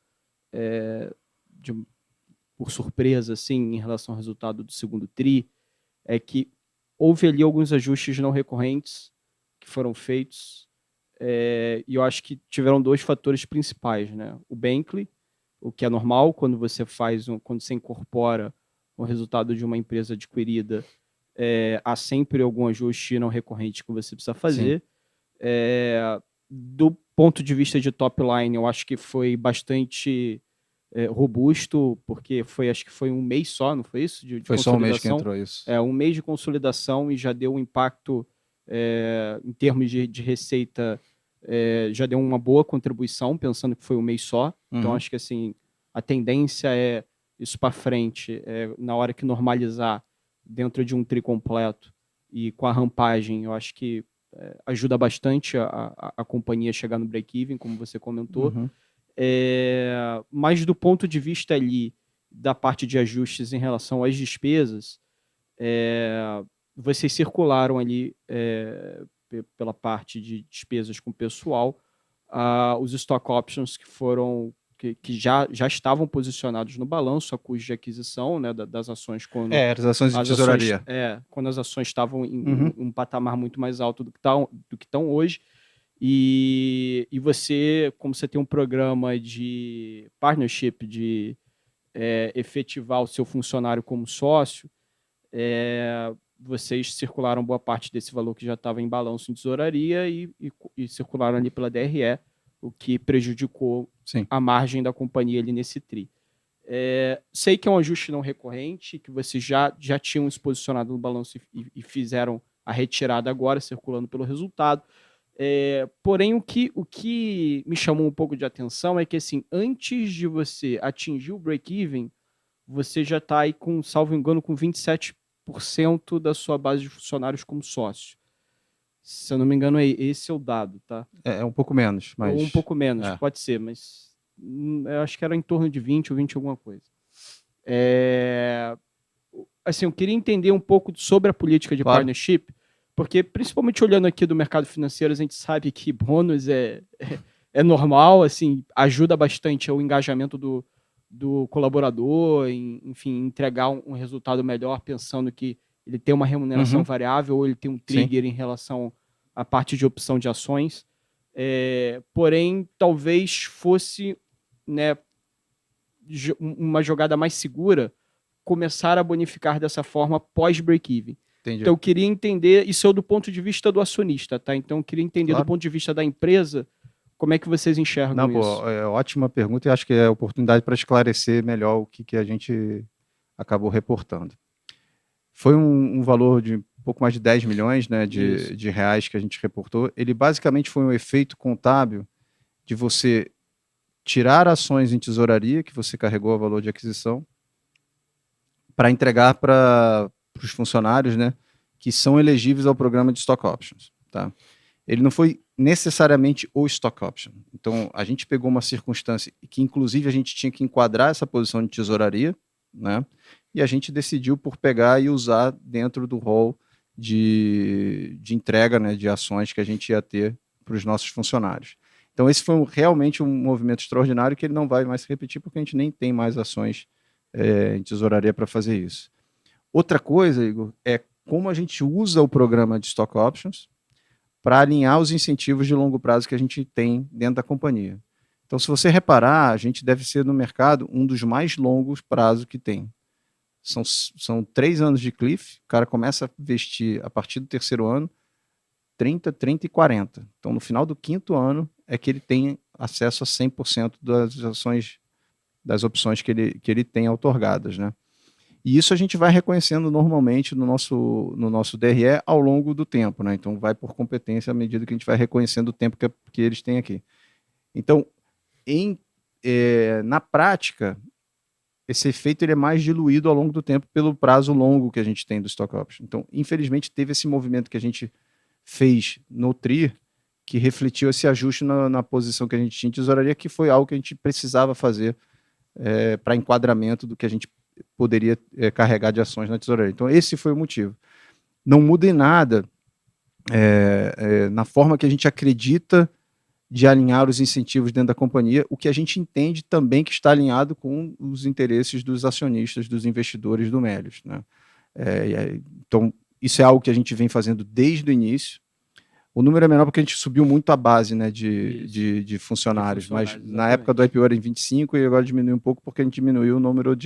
por surpresa, assim, em relação ao resultado do segundo TRI, é que houve ali alguns ajustes não recorrentes que foram feitos, e eu acho que tiveram dois fatores principais, né? O Bankly, o que é normal quando você quando você incorpora o resultado de uma empresa adquirida, há sempre algum ajuste não recorrente que você precisa fazer. Do ponto de vista de top line, eu acho que foi bastante robusto, porque acho que foi um mês só, não foi isso? De foi só um mês que entrou isso. Um mês de consolidação e já deu um impacto em termos de receita, já deu uma boa contribuição, pensando que foi um mês só. Então, acho que assim, a tendência é isso para frente, na hora que normalizar dentro de um TRI completo e com a rampagem, eu acho que ajuda bastante a companhia a chegar no break-even, como você comentou. Mas do ponto de vista ali da parte de ajustes em relação às despesas, vocês circularam ali pela parte de despesas com o pessoal os stock options que já estavam posicionados no balanço, a custo de aquisição, né, das ações quando as ações de tesouraria. Quando as ações estavam em um patamar muito mais alto do que estão hoje. E você, como você tem um programa de partnership, de efetivar o seu funcionário como sócio, vocês circularam boa parte desse valor que já estava em balanço em tesouraria e circularam ali pela DRE, o que prejudicou a margem da companhia ali nesse TRI. Sei que é um ajuste não recorrente, que vocês já tinham se posicionado no balanço e fizeram a retirada agora, circulando pelo resultado. Porém, o que me chamou um pouco de atenção é que, assim, antes de você atingir o break-even, você já está aí com, salvo engano, com 27% da sua base de funcionários como sócio. Se eu não me engano, esse é o dado, tá? Um pouco menos. Mas... Ou um pouco menos, pode ser, mas eu acho que era em torno de 20 ou 20 alguma coisa. Assim, eu queria entender um pouco sobre a política de partnership, porque, principalmente olhando aqui do mercado financeiro, a gente sabe que bônus é normal, assim, ajuda bastante ao engajamento do colaborador, enfim, entregar um resultado melhor, pensando que ele tem uma remuneração variável ou ele tem um trigger em relação à parte de opção de ações. Porém, talvez fosse, né, uma jogada mais segura começar a bonificar dessa forma pós-break-even. Entendi. Então, eu queria entender, isso é do ponto de vista do acionista, tá? Então, eu queria entender do ponto de vista da empresa, como é que vocês enxergam isso? Ótima pergunta e acho que é a oportunidade para esclarecer melhor o que a gente acabou reportando. Foi um valor de um pouco mais de 10 milhões, né, de reais que a gente reportou. Ele basicamente foi um efeito contábil de você tirar ações em tesouraria, que você carregou a valor de aquisição, para entregar para os funcionários, né, que são elegíveis ao programa de stock options. Tá? Ele não foi necessariamente o stock option. Então, a gente pegou uma circunstância que, inclusive, a gente tinha que enquadrar essa posição de tesouraria, né? E a gente decidiu por pegar e usar dentro do rol de entrega, né, de ações que a gente ia ter para os nossos funcionários. Então, esse foi realmente um movimento extraordinário que ele não vai mais se repetir, porque a gente nem tem mais ações em tesouraria para fazer isso. Outra coisa, Igor, é como a gente usa o programa de stock options para alinhar os incentivos de longo prazo que a gente tem dentro da companhia. Então, se você reparar, a gente deve ser no mercado um dos mais longos prazos que tem. São 3 anos de cliff, o cara começa a investir a partir do 3º ano, 30, 30 e 40. Então, no final do 5º ano, é que ele tem acesso a 100% das ações, das opções que ele tem outorgadas, né? E isso a gente vai reconhecendo normalmente no nosso DRE ao longo do tempo, né? Então, vai por competência à medida que a gente vai reconhecendo o tempo que eles têm aqui. Então, na prática, esse efeito ele é mais diluído ao longo do tempo pelo prazo longo que a gente tem do stock option. Então, infelizmente, teve esse movimento que a gente fez no TRI, que refletiu esse ajuste na posição que a gente tinha em tesouraria, que foi algo que a gente precisava fazer para enquadramento do que a gente poderia carregar de ações na tesouraria. Então, esse foi o motivo. Não muda em nada na forma que a gente acredita de alinhar os incentivos dentro da companhia, o que a gente entende também que está alinhado com os interesses dos acionistas, dos investidores do Melius, né? Então, isso é algo que a gente vem fazendo desde o início. O número é menor porque a gente subiu muito a base, né, de funcionários, mas exatamente. Na época do IPO era em 25 e agora diminuiu um pouco porque a gente diminuiu o número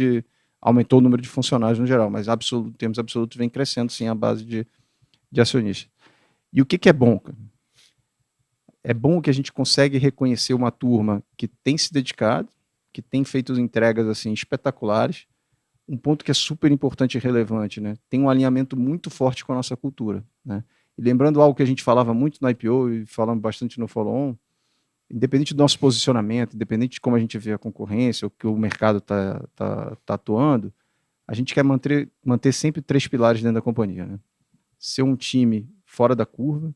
aumentou o número de funcionários no geral, mas em termos absolutos vem crescendo sim a base de acionistas. E o que é bom, cara? É bom que a gente consegue reconhecer uma turma que tem se dedicado, que tem feito entregas assim espetaculares. Um ponto que é super importante e relevante, né? Tem um alinhamento muito forte com a nossa cultura, né? E lembrando algo que a gente falava muito no IPO e falamos bastante no follow-on, independente do nosso posicionamento, independente de como a gente vê a concorrência, ou que o mercado tá atuando, a gente quer manter sempre 3 pilares dentro da companhia, né? Ser um time fora da curva,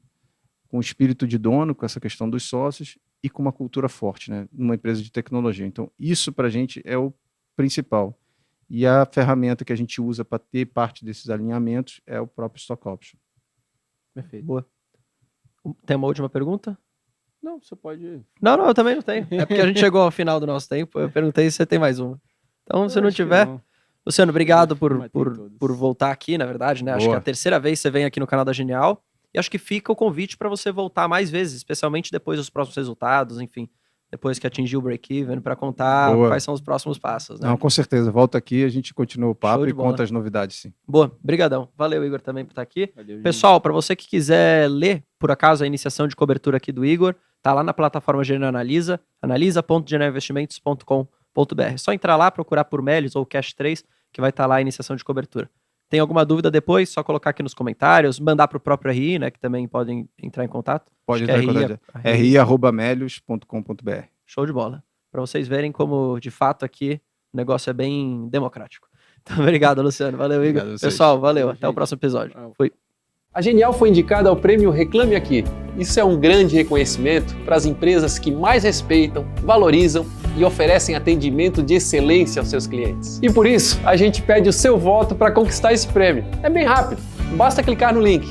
com espírito de dono, com essa questão dos sócios e com uma cultura forte, né, numa empresa de tecnologia. Então, isso para a gente é o principal. E a ferramenta que a gente usa para ter parte desses alinhamentos é o próprio Stock Option. Perfeito. Boa. Tem uma última pergunta? Não, você pode... Não, eu também não tenho. É porque a gente chegou ao final do nosso tempo, eu perguntei se você tem mais uma. Então, se não tiver... Não. Luciano, obrigado por voltar aqui, na verdade, né? Boa. Acho que é a 3ª vez que você vem aqui no canal da Genial. E acho que fica o convite para você voltar mais vezes, especialmente depois dos próximos resultados, enfim, depois que atingir o break-even, para contar quais são os próximos passos, né? Não, com certeza. Volta aqui, a gente continua o papo e conta as novidades, sim. Boa, brigadão. Valeu, Igor, também por estar aqui. Valeu, pessoal, para você que quiser ler, por acaso, a iniciação de cobertura aqui do Igor, tá lá na plataforma Genial Analisa, analisa.genialinvestimentos.com.br. É só entrar lá, procurar por Melius ou Cash 3, que vai estar lá a iniciação de cobertura. Tem alguma dúvida depois, só colocar aqui nos comentários, mandar para o próprio RI, né, que também podem entrar em contato. Pode entrar em contato. ri@melius.com.br. Show de bola. Para vocês verem como, de fato, aqui o negócio é bem democrático. Então, obrigado, Luciano. Valeu, Igor. Pessoal, valeu. Até o próximo episódio. Fui. A Genial foi indicada ao prêmio Reclame Aqui. Isso é um grande reconhecimento para as empresas que mais respeitam, valorizam e oferecem atendimento de excelência aos seus clientes. E por isso, a gente pede o seu voto para conquistar esse prêmio. É bem rápido, basta clicar no link